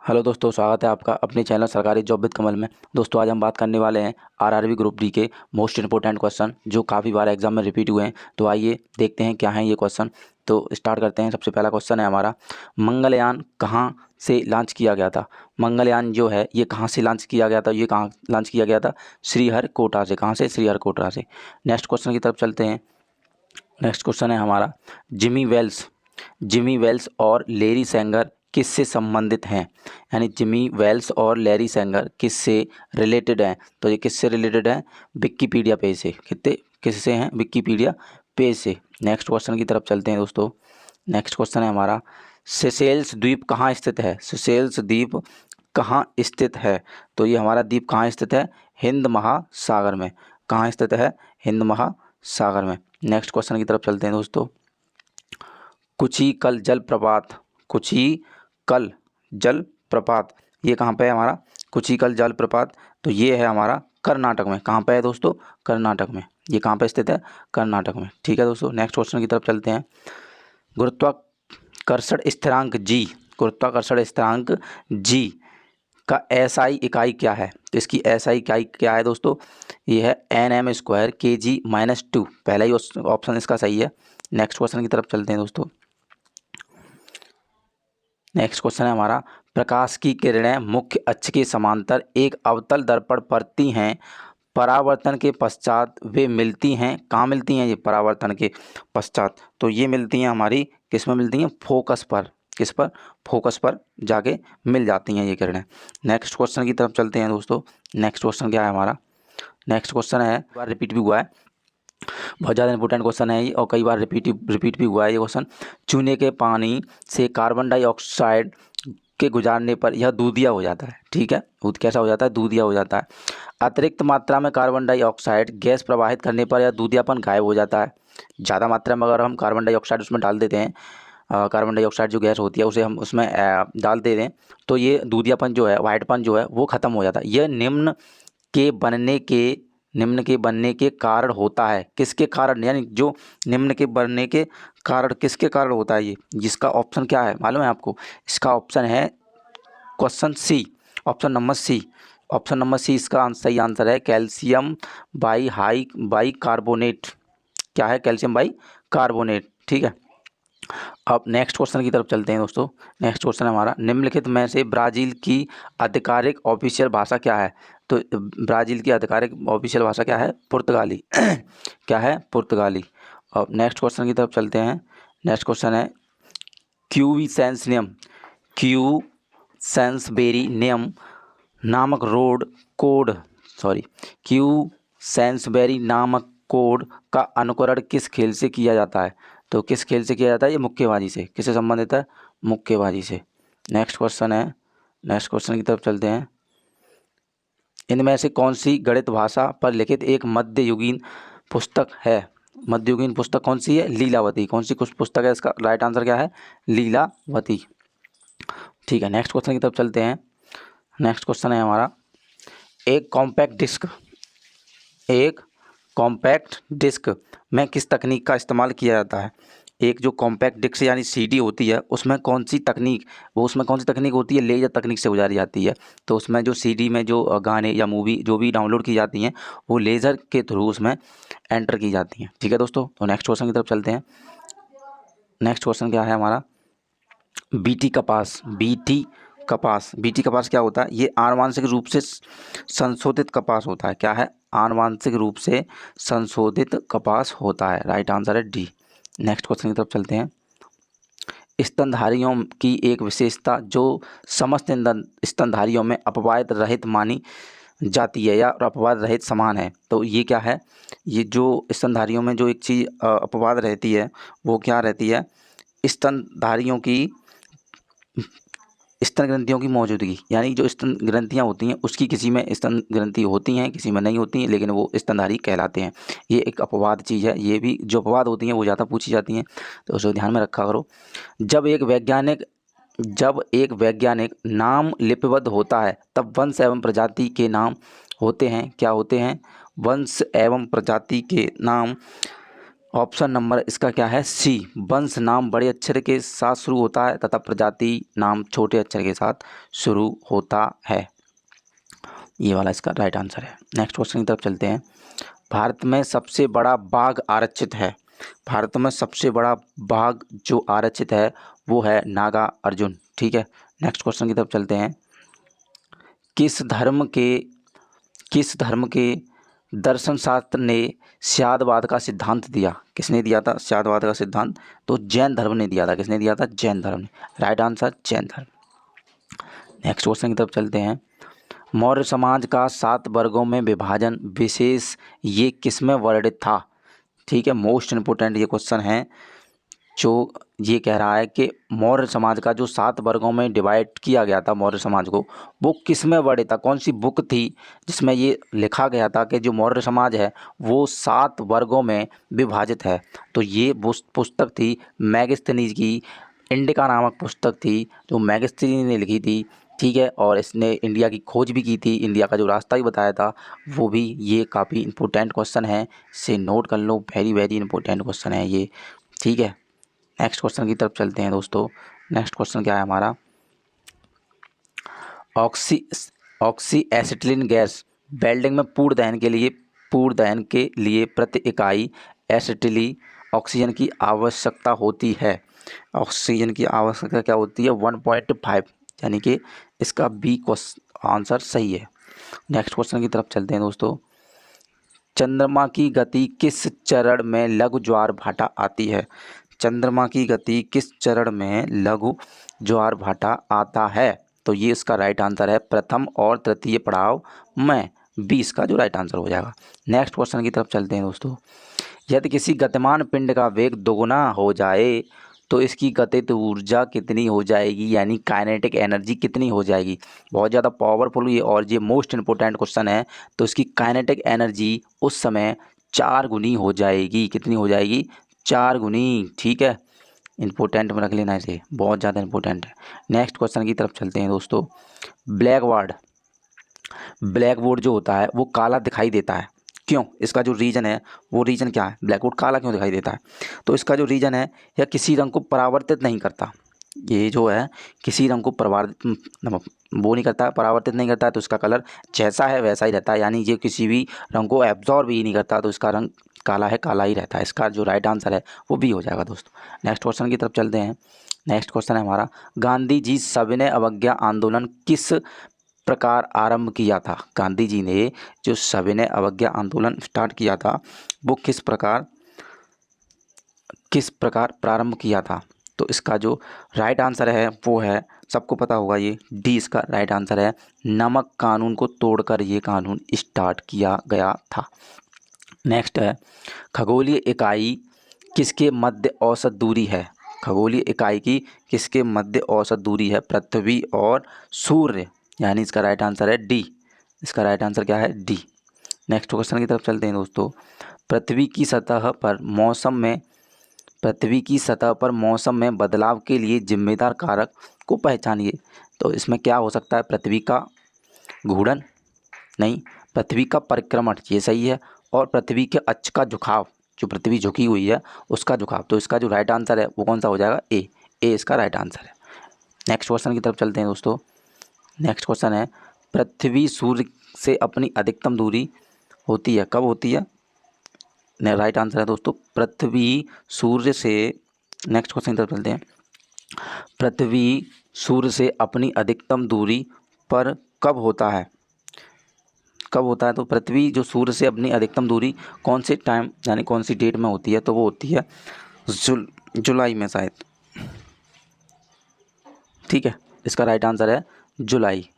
Hello दोस्तों, स्वागत है आपका अपने चैनल सरकारी जॉब विद कमल में। दोस्तों आज हम बात करने वाले हैं आरआरबी ग्रुप डी के मोस्ट इंपॉर्टेंट क्वेश्चन जो काफ़ी बार एग्जाम में रिपीट हुए हैं। तो आइए देखते हैं क्या है ये क्वेश्चन। तो स्टार्ट करते हैं। सबसे पहला क्वेश्चन है हमारा, मंगलयान कहाँ से लॉन्च किया गया था। मंगलयान जो है ये कहाँ से लॉन्च किया गया था, ये कहाँ लॉन्च किया गया था, श्रीहरिकोटा से। कहाँ से? श्रीहरिकोटा से। नेक्स्ट क्वेश्चन की तरफ चलते हैं। नेक्स्ट क्वेश्चन है हमारा, जिमी वेल्स और लेरी सेंगर किससे संबंधित हैं। यानी जिमी वेल्स और लेरी सेंगर किससे रिलेटेड हैं। तो ये किससे रिलेटेड है? विकिपीडिया पेज से। किससे हैं? विकिपीडिया पेज से। नेक्स्ट क्वेश्चन की तरफ चलते हैं दोस्तों। नेक्स्ट क्वेश्चन है हमारा, सेशेल्स द्वीप कहाँ स्थित है। सेशेल्स द्वीप कहाँ स्थित है। तो ये हमारा द्वीप कहाँ स्थित है? हिंद महासागर में। कहाँ स्थित है? हिंद महासागर में। नेक्स्ट क्वेश्चन की तरफ चलते हैं दोस्तों। कुचिकल जलप्रपात ये कहाँ पे है हमारा? कुचिकल जलप्रपात तो ये है हमारा कर्नाटक में। कहाँ पे है दोस्तों? कर्नाटक में। ये कहाँ पे स्थित है? कर्नाटक में। ठीक है दोस्तों, नेक्स्ट क्वेश्चन की तरफ चलते हैं। गुरुत्वाकर्षण स्थिरांक जी का एसआई इकाई क्या है। तो इसकी एसआई इकाई क्या है दोस्तों? ये है nm² kg-2। पहला ही ऑप्शन इसका सही है। नेक्स्ट क्वेश्चन की तरफ चलते हैं दोस्तों। नेक्स्ट क्वेश्चन है हमारा, प्रकाश की किरणें मुख्य अक्ष के समांतर एक अवतल दर्पण पड़ती हैं, परावर्तन के पश्चात वे मिलती हैं। कहाँ मिलती हैं ये परावर्तन के पश्चात? तो ये मिलती हैं हमारी किस में मिलती हैं? फोकस पर। किस पर? फोकस पर जाके मिल जाती हैं ये किरणें। नेक्स्ट क्वेश्चन की तरफ चलते हैं दोस्तों। नेक्स्ट क्वेश्चन क्या है हमारा? नेक्स्ट क्वेश्चन है, बार रिपीट भी हुआ है, बहुत ज़्यादा इंपॉर्टेंट क्वेश्चन है ये और कई बार रिपीट भी हुआ है ये क्वेश्चन। चूने के पानी से कार्बन डाइऑक्साइड के गुजारने पर यह दूधिया हो जाता है। ठीक है, दूध कैसा हो जाता है? दूधिया हो जाता है। अतिरिक्त मात्रा में कार्बन डाइऑक्साइड गैस प्रवाहित करने पर यह दूधियापन गायब हो जाता है। ज़्यादा मात्रा में अगर हम कार्बन डाइऑक्साइड उसमें डाल देते हैं, कार्बन डाइऑक्साइड जो गैस होती है उसे हम उसमें डाल दे दें तो ये दूधियापन जो है, वाइटपन जो है वो ख़त्म हो जाता है। यह निम्न के बनने के कारण होता है। किसके कारण? यानी जो निम्न के बनने के कारण किसके कारण होता है ये? जिसका ऑप्शन क्या है मालूम है आपको? इसका ऑप्शन है question C, option number C. Option number C इसका सही आंसर है, कैल्शियम बाई कार्बोनेट। क्या है? Calcium bicarbonate. ठीक है, अब नेक्स्ट क्वेश्चन की तरफ चलते हैं दोस्तों। नेक्स्ट क्वेश्चन है हमारा, निम्नलिखित में से ब्राज़ील की आधिकारिक ऑफिशियल भाषा क्या है। तो ब्राज़ील की आधिकारिक ऑफिशियल भाषा क्या है? पुर्तगाली। क्या है? पुर्तगाली। अब नेक्स्ट क्वेश्चन की तरफ चलते हैं। नेक्स्ट क्वेश्चन है, क्यू सेंसबेरी नामक कोड का अनुकरण किस खेल से किया जाता है। तो किस खेल से किया जाता है? ये मुक्केबाजी से। किससे संबंधित है? मुक्केबाजी से। नेक्स्ट क्वेश्चन है, नेक्स्ट क्वेश्चन की तरफ चलते हैं। इनमें से कौन सी गणित भाषा पर लिखित एक मध्ययुगीन पुस्तक है। मध्ययुगीन पुस्तक कौन सी है? लीलावती। कौन सी कुछ पुस्तक है? इसका राइट आंसर क्या है? लीलावती। ठीक है, नेक्स्ट क्वेश्चन की तरफ चलते हैं। नेक्स्ट क्वेश्चन है हमारा, एक कॉम्पैक्ट डिस्क में किस तकनीक का इस्तेमाल किया जाता है। एक जो कॉम्पैक्ट डिस्क यानी सीडी होती है उसमें कौन सी तकनीक होती है? लेजर तकनीक से गुजारी जाती है। तो उसमें जो सीडी में जो गाने या मूवी जो भी डाउनलोड की जाती हैं वो लेज़र के थ्रू उसमें एंटर की जाती हैं। ठीक है दोस्तों, तो नेक्स्ट क्वेश्चन की तरफ चलते हैं। नेक्स्ट क्वेश्चन क्या है हमारा, बीटी कपास क्या होता है? ये आनुवांशिक रूप से संशोधित कपास होता है। क्या है? आनुवांशिक रूप से संशोधित कपास होता है। राइट आंसर है डी। नेक्स्ट क्वेश्चन की तरफ चलते हैं। स्तनधारियों की एक विशेषता जो समस्त स्तनधारियों में अपवाद रहित मानी जाती है या अपवाद रहित समान है। तो ये क्या है? ये जो स्तनधारियों में जो एक चीज़ अपवाद रहती है वो क्या रहती है? स्तनधारियों की स्तन ग्रंथियों की मौजूदगी। यानी जो स्तन ग्रंथियाँ होती हैं उसकी किसी में स्तन ग्रंथि होती हैं, किसी में नहीं होती हैं, लेकिन वो स्तनधारी कहलाते हैं। ये एक अपवाद चीज़ है। ये भी जो अपवाद होती हैं वो ज़्यादा पूछी जाती हैं, तो उसे ध्यान में रखा करो। जब एक वैज्ञानिक नाम लिपिबद्ध होता है तब वंश एवं प्रजाति के नाम होते हैं। क्या होते हैं? वंश एवं प्रजाति के नाम ऑप्शन नंबर इसका क्या है, सी। वंश नाम बड़े अक्षर के साथ शुरू होता है तथा प्रजाति नाम छोटे अक्षर के साथ शुरू होता है। ये वाला इसका राइट आंसर है। नेक्स्ट क्वेश्चन की तरफ चलते हैं। भारत में सबसे बड़ा बाघ आरक्षित है। भारत में सबसे बड़ा बाघ जो आरक्षित है वो है नागा अर्जुन। ठीक है, नेक्स्ट क्वेश्चन की तरफ चलते हैं। किस धर्म के दर्शन शास्त्र ने स्यादवाद का सिद्धांत दिया? किसने दिया था स्यादवाद का सिद्धांत? तो जैन धर्म ने दिया था। किसने दिया था? जैन धर्म ने। राइट आंसर जैन धर्म। नेक्स्ट क्वेश्चन की तरफ चलते हैं। मौर्य समाज का 7 वर्गों में विभाजन विशेष ये किसमें वर्णित था? ठीक है, मोस्ट इम्पोर्टेंट ये क्वेश्चन है, जो ये कह रहा है कि मौर्य समाज का जो 7 वर्गों में डिवाइड किया गया था मौर्य समाज को, वो किस में वर्णित था? कौन सी बुक थी जिसमें ये लिखा गया था कि जो मौर्य समाज है वो 7 वर्गों में विभाजित है? तो ये पुस्तक थी मेगास्थनीज की, इंडिका नामक पुस्तक थी जो मेगास्थनीज ने लिखी थी। ठीक है, और इसने इंडिया की खोज भी की थी, इंडिया का जो रास्ता भी बताया था वो भी। ये काफ़ी इंपॉर्टेंट क्वेश्चन है, इसे नोट कर लो, वेरी वेरी इंपॉर्टेंट क्वेश्चन है ये। ठीक है, नेक्स्ट क्वेश्चन की तरफ चलते हैं दोस्तों। नेक्स्ट क्वेश्चन क्या है हमारा, ऑक्सी एसिटिलीन गैस वेल्डिंग में पूर्ण दहन के लिए प्रति इकाई एसिटिली ऑक्सीजन की आवश्यकता होती है। ऑक्सीजन की आवश्यकता क्या होती है? 1.5, यानी कि इसका बी आंसर सही है। नेक्स्ट क्वेश्चन की तरफ चलते हैं दोस्तों। चंद्रमा की गति किस चरण में लघु ज्वार भाटा आती है? चंद्रमा की गति किस चरण में लघु ज्वार भाटा आता है? तो ये इसका राइट आंसर है प्रथम और तृतीय पड़ाव में। 20 का जो राइट आंसर हो जाएगा। नेक्स्ट क्वेश्चन की तरफ चलते हैं दोस्तों। यदि किसी गतिमान पिंड का वेग दोगुना हो जाए तो इसकी गतिज ऊर्जा कितनी हो जाएगी, यानी काइनेटिक एनर्जी कितनी हो जाएगी? बहुत ज़्यादा पावरफुल ये, और ये मोस्ट इंपोर्टेंट क्वेश्चन है। तो इसकी काइनेटिक एनर्जी उस समय 4 गुनी हो जाएगी। कितनी हो जाएगी? 4 गुनी। ठीक है, इंपॉर्टेंट में रख लेना इसे, बहुत ज़्यादा इंपॉर्टेंट है। नेक्स्ट क्वेश्चन की तरफ चलते हैं दोस्तों। ब्लैक बोर्ड जो होता है वो काला दिखाई देता है, क्यों? इसका जो रीज़न है वो रीज़न क्या है? ब्लैक बोर्ड काला क्यों दिखाई देता है? तो इसका जो रीज़न है, यह किसी रंग को परावर्तित नहीं करता। ये जो है किसी रंग को परावर्तित नहीं करता है, तो इसका कलर जैसा है वैसा ही रहता है, यानी ये किसी भी रंग को एब्जॉर्ब ही नहीं करता, तो इसका रंग काला है, काला ही रहता है। इसका जो राइट आंसर है वो भी हो जाएगा दोस्तों। नेक्स्ट क्वेश्चन की तरफ चलते हैं। नेक्स्ट क्वेश्चन है हमारा, गांधी जी सविनय अवज्ञा आंदोलन किस प्रकार आरंभ किया था? गांधी जी ने जो सविनय अवज्ञा आंदोलन स्टार्ट किया था वो किस प्रकार प्रारंभ किया था? तो इसका जो राइट आंसर है वो है, सबको पता होगा ये, डी इसका राइट आंसर है। नमक कानून को तोड़कर ये कानून स्टार्ट किया गया था। नेक्स्ट है, खगोलीय इकाई किसके मध्य औसत दूरी है? खगोलीय इकाई की किसके मध्य औसत दूरी है? पृथ्वी और सूर्य, यानी इसका राइट आंसर है डी। इसका राइट आंसर क्या है? डी। नेक्स्ट क्वेश्चन की तरफ चलते हैं दोस्तों। पृथ्वी की सतह पर मौसम में बदलाव के लिए जिम्मेदार कारक को पहचानिए। तो इसमें क्या हो सकता है? पृथ्वी का घूर्णन नहीं, पृथ्वी का परिक्रमण, ये सही है, और पृथ्वी के अक्ष का झुकाव, जो पृथ्वी झुकी हुई है उसका झुकाव। तो इसका जो राइट आंसर है वो कौन सा हो जाएगा? ए इसका राइट आंसर है। नेक्स्ट क्वेश्चन की तरफ चलते हैं दोस्तों। नेक्स्ट क्वेश्चन है, पृथ्वी सूर्य से अपनी अधिकतम दूरी होती है, कब होती है? राइट आंसर है दोस्तों, पृथ्वी सूर्य से, नेक्स्ट क्वेश्चन की तरफ चलते हैं। पृथ्वी सूर्य से अपनी अधिकतम दूरी पर कब होता है? तो पृथ्वी जो सूर्य से अपनी अधिकतम दूरी कौन से टाइम, यानी कौन सी डेट में होती है? तो वो होती है जुलाई में शायद। ठीक है, इसका राइट आंसर है जुलाई।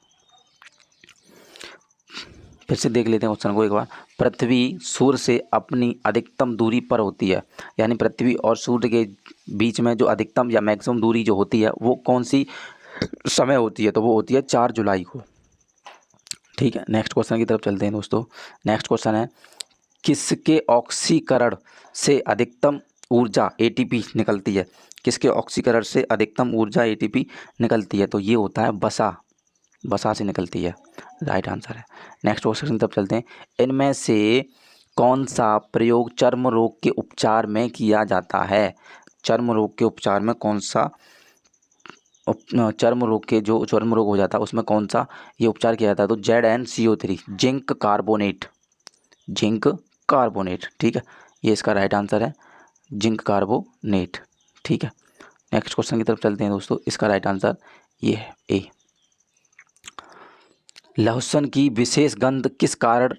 फिर से देख लेते हैं क्वेश्चन को एक बार। पृथ्वी सूर्य से अपनी अधिकतम दूरी पर होती है, यानी पृथ्वी और सूर्य के बीच में जो अधिकतम या मैक्सिमम दूरी जो होती है वो कौन सी समय होती है? तो वो होती है 4 जुलाई को। ठीक है, नेक्स्ट क्वेश्चन की तरफ चलते हैं दोस्तों। नेक्स्ट क्वेश्चन है, किसके ऑक्सीकरण से अधिकतम ऊर्जा एटीपी निकलती है? किसके ऑक्सीकरण से अधिकतम ऊर्जा एटीपी निकलती है? तो ये होता है वसा से निकलती है, राइट आंसर है। नेक्स्ट क्वेश्चन की तरफ चलते हैं। इनमें से कौन सा प्रयोग चर्म रोग के उपचार में किया जाता है? चर्म रोग के उपचार में कौन सा चर्म रोग हो जाता है उसमें कौन सा ये उपचार किया जाता है? तो ZnCO3 zinc carbonate, zinc carbonate. ठीक है, ये इसका राइट आंसर है, जिंक कार्बोनेट। ठीक है, नेक्स्ट क्वेश्चन की तरफ चलते हैं दोस्तों। इसका राइट आंसर ये है ए। लहसुन की विशेष गंध किस कारण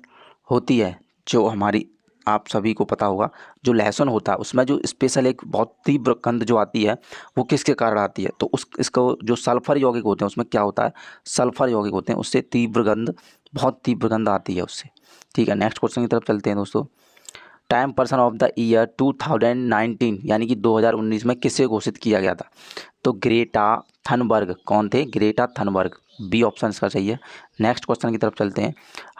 होती है? जो हमारी, आप सभी को पता होगा, जो लहसुन होता है उसमें जो स्पेशल एक बहुत तीव्र गंध जो आती है वो किसके कारण आती है? तो इसको जो सल्फर यौगिक होते हैं उसमें क्या होता है, सल्फर यौगिक होते हैं, उससे तीव्र गंध, बहुत तीव्र गंध आती है उससे। ठीक है, नेक्स्ट क्वेश्चन की तरफ चलते हैं दोस्तों। Time person of the year 2019 यानी कि 2019 में किसे घोषित किया गया था? तो ग्रेटा थनबर्ग। कौन थे? Greta Thunberg. बी ऑप्शन इसका सही है। नेक्स्ट क्वेश्चन की तरफ चलते हैं।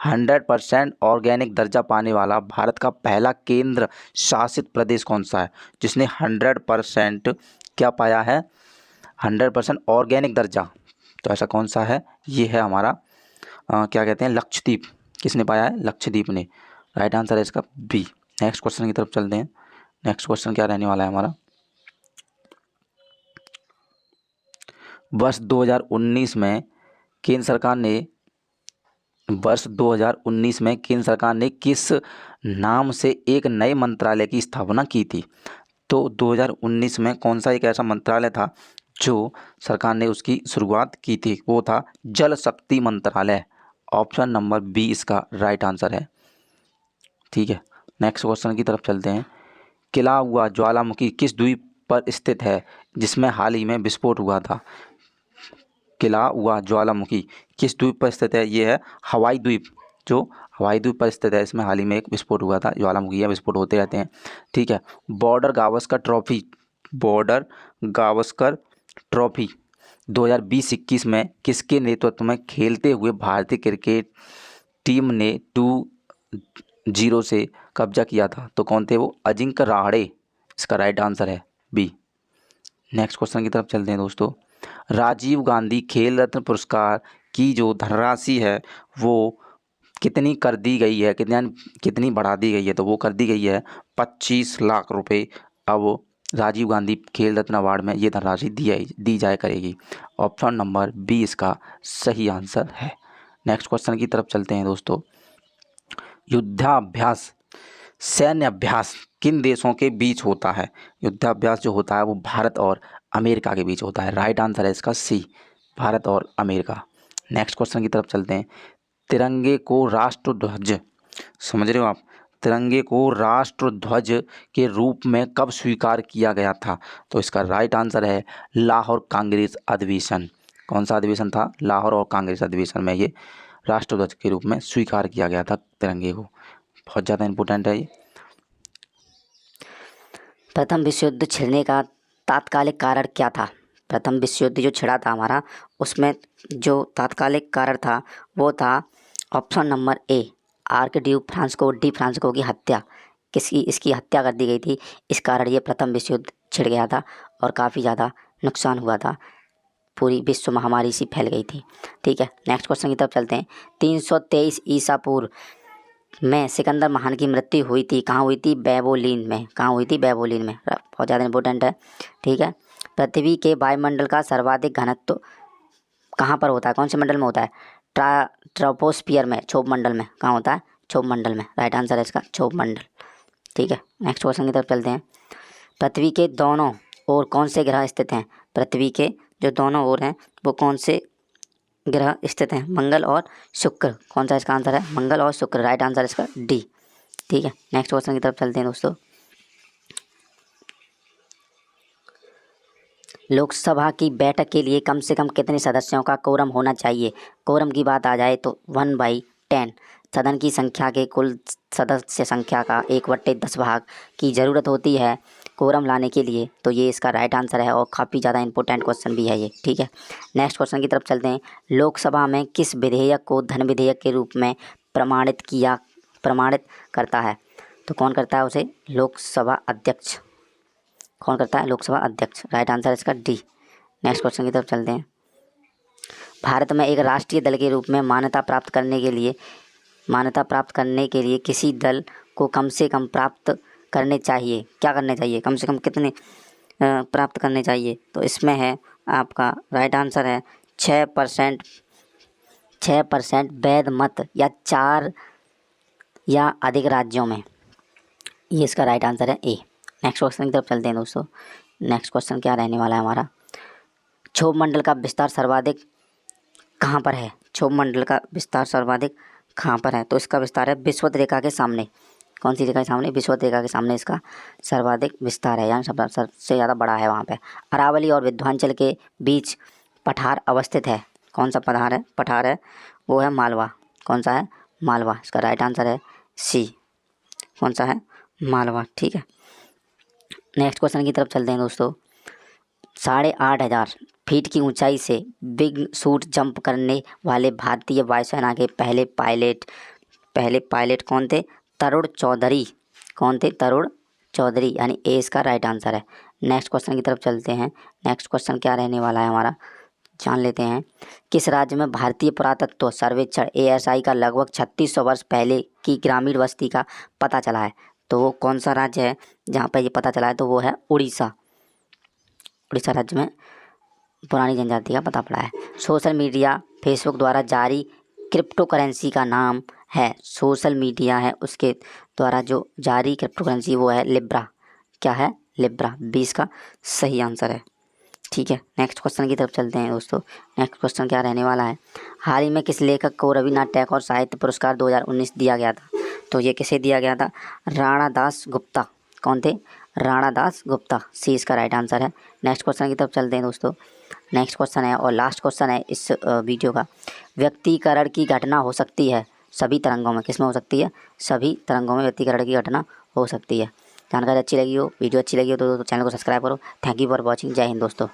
100% ऑर्गेनिक दर्जा पाने वाला भारत का पहला केंद्र शासित प्रदेश कौन सा है, जिसने 100% क्या पाया है? 100% ऑर्गेनिक दर्जा। तो ऐसा कौन सा है? ये है हमारा क्या कहते हैं, लक्षद्वीप। किसने पाया है? लक्षद्वीप ने। राइट आंसर है इसका बी। नेक्स्ट क्वेश्चन की तरफ चलते हैं। नेक्स्ट क्वेश्चन क्या रहने वाला है हमारा? वर्ष 2019 में केंद्र सरकार ने किस नाम से एक नए मंत्रालय की स्थापना की थी? तो 2019 में कौन सा एक ऐसा मंत्रालय था जो सरकार ने उसकी शुरुआत की थी? वो था जल शक्ति मंत्रालय। ऑप्शन नंबर बी इसका राइट आंसर है। ठीक है, नेक्स्ट क्वेश्चन की तरफ चलते हैं। खिला हुआ ज्वालामुखी किस द्वीप पर स्थित है जिसमें हाल ही में विस्फोट हुआ था? खिला हुआ ज्वालामुखी किस द्वीप पर स्थित है? ये है हवाई द्वीप, जो हवाई द्वीप पर स्थित है। इसमें हाल ही में एक विस्फोट हुआ था। ज्वालामुखी या विस्फोट होते रहते हैं। ठीक है, बॉर्डर गावस्कर ट्रॉफी 2020-21 में किसके नेतृत्व में खेलते हुए भारतीय क्रिकेट टीम ने 2-0 से कब्जा किया था? तो कौन थे वो? अजिंक्य रहाणे। इसका राइट आंसर है बी। नेक्स्ट क्वेश्चन की तरफ चलते हैं दोस्तों। राजीव गांधी खेल रत्न पुरस्कार की जो धनराशि है वो कितनी कर दी गई है, कितनी बढ़ा दी गई है? तो वो कर दी गई है 25 लाख रुपए। अब राजीव गांधी खेल रत्न अवार्ड में ये धनराशि दी जाए करेगी। ऑप्शन नंबर बी इसका सही आंसर है। नेक्स्ट क्वेश्चन की तरफ चलते हैं दोस्तों। युद्धाभ्यास, सैन्य अभ्यास किन देशों के बीच होता है? युद्धाभ्यास जो होता है वो भारत और अमेरिका के बीच होता है। राइट आंसर है इसका सी, भारत और अमेरिका। नेक्स्ट क्वेश्चन की तरफ चलते हैं। तिरंगे को राष्ट्रध्वज, समझ रहे हो आप? तिरंगे को राष्ट्रध्वज के रूप में कब स्वीकार किया गया था? तो इसका राइट आंसर है लाहौर कांग्रेस अधिवेशन। कौन सा अधिवेशन था? लाहौर और कांग्रेस अधिवेशन में ये राष्ट्रध्वज के रूप में स्वीकार किया गया था तिरंगे को। बहुत ज़्यादा इम्पोर्टेंट है ये। प्रथम विश्व युद्ध छिड़ने का तात्कालिक कारण क्या था? प्रथम विश्व युद्ध जो छिड़ा था हमारा, उसमें जो तात्कालिक कारण था वो था option number A, archduke Francisco de Francisco की हत्या। इसकी हत्या कर दी गई थी, इस कारण ये प्रथम विश्व युद्ध छिड़ गया था और काफ़ी ज़्यादा नुकसान हुआ था, पूरी विश्व महामारी सी फैल गई थी। ठीक है, नेक्स्ट क्वेश्चन की तरफ चलते हैं। 323 ईसा पूर्व में सिकंदर महान की मृत्यु हुई थी, कहाँ हुई थी? बैबोलीन में। कहाँ हुई थी? बैबोलीन में। बहुत ज़्यादा इंपॉर्टेंट है। ठीक है, पृथ्वी के वायुमंडल का सर्वाधिक घनत्व कहाँ पर होता है? कौन से मंडल में होता है? ट्रोपोस्फियर में, क्षोभ मंडल में। कहाँ होता है? क्षोभ मंडल में। राइट आंसर है इसका क्षोभ मंडल। ठीक है, नेक्स्ट क्वेश्चन की तरफ चलते हैं। पृथ्वी के दोनों ओर कौन से ग्रह स्थित हैं? पृथ्वी के जो दोनों ओर हैं वो कौन से ग्रह स्थित हैं? मंगल और शुक्र। कौन सा इसका आंसर है? मंगल और शुक्र। राइट आंसर इसका डी। ठीक है, नेक्स्ट क्वेश्चन की तरफ चलते हैं दोस्तों। लोकसभा की बैठक के लिए कम से कम कितने सदस्यों का कोरम होना चाहिए? कोरम की बात आ जाए तो 1/10 सदन की संख्या के कुल सदस्य संख्या का 1/10 भाग की ज़रूरत होती है कोरम लाने के लिए। तो ये इसका राइट आंसर है और काफ़ी ज़्यादा इंपॉर्टेंट क्वेश्चन भी है ये। ठीक है, नेक्स्ट क्वेश्चन की तरफ चलते हैं। लोकसभा में किस विधेयक को धन विधेयक के रूप में प्रमाणित करता है? तो कौन करता है उसे? लोकसभा अध्यक्ष। कौन करता है? लोकसभा अध्यक्ष। राइट आंसर इसका डी। नेक्स्ट क्वेश्चन की तरफ चलते हैं। भारत में एक राष्ट्रीय दल के रूप में मान्यता प्राप्त करने के लिए किसी दल को कम से कम प्राप्त करने चाहिए। क्या करने चाहिए, कम से कम कितने प्राप्त करने चाहिए? तो इसमें है आपका राइट आंसर है 6%। 6% वैध मत या 4 या अधिक राज्यों में, ये इसका राइट आंसर है ए। नेक्स्ट क्वेश्चन की तरफ चलते हैं दोस्तों। नेक्स्ट क्वेश्चन क्या रहने वाला है हमारा, क्षोभ मंडल का विस्तार सर्वाधिक कहाँ पर है? क्षोभ मंडल का विस्तार सर्वाधिक कहाँ पर है? तो इसका विस्तार है विषुवत रेखा के सामने। कौन सी रेखा के सामने? विषुवत रेखा के सामने इसका सर्वाधिक विस्तार है, यानी सबसे ज़्यादा बड़ा है वहाँ पे। अरावली और विंध्याचल के बीच पठार अवस्थित है। कौन सा पठार है? पठार है वो है मालवा। कौन सा है? मालवा। इसका राइट आंसर है सी। कौन सा है? मालवा। ठीक है, नेक्स्ट क्वेश्चन की तरफ चलते हैं दोस्तों। 8,500 फीट की ऊंचाई से बिग शूट जंप करने वाले भारतीय वायुसेना के पहले पायलट कौन थे? तरुण चौधरी। कौन थे? तरुण चौधरी, यानी ए इसका राइट आंसर है। नेक्स्ट क्वेश्चन की तरफ चलते हैं। नेक्स्ट क्वेश्चन क्या रहने वाला है हमारा, जान लेते हैं। किस राज्य में भारतीय पुरातत्व सर्वेक्षण ASI का लगभग 3600 वर्ष पहले की ग्रामीण बस्ती का पता चला है? तो वो कौन सा राज्य है जहाँ पर ये पता चला है? तो वो है उड़ीसा। उड़ीसा राज्य में पुरानी जनजाति का पता पड़ा है। सोशल मीडिया फेसबुक द्वारा जारी क्रिप्टो करेंसी का नाम है। सोशल मीडिया है उसके द्वारा जो जारी क्रिप्टो करेंसी वो है लिब्रा। क्या है? लिब्रा। 20 का सही आंसर है। ठीक है, नेक्स्ट क्वेश्चन की तरफ चलते हैं दोस्तों। नेक्स्ट क्वेश्चन क्या रहने वाला है, हाल ही में किस लेखक को रविन्द्रनाथ टैगोर साहित्य पुरस्कार 2019 दिया गया था? तो ये किसे दिया गया था? राणा दास गुप्ता। कौन थे? राणा दास गुप्ता। सी इसका राइट आंसर है। नेक्स्ट क्वेश्चन की तरफ चलते हैं दोस्तों। नेक्स्ट क्वेश्चन है और लास्ट क्वेश्चन है इस वीडियो का। व्यक्तिकरण की घटना हो सकती है सभी तरंगों में। किस में हो सकती है? सभी तरंगों में व्यक्तिकरण की घटना हो सकती है। जानकारी अच्छी लगी हो, वीडियो अच्छी लगी हो तो चैनल को सब्सक्राइब करो। Thank you for watching. जय हिंद दोस्तों।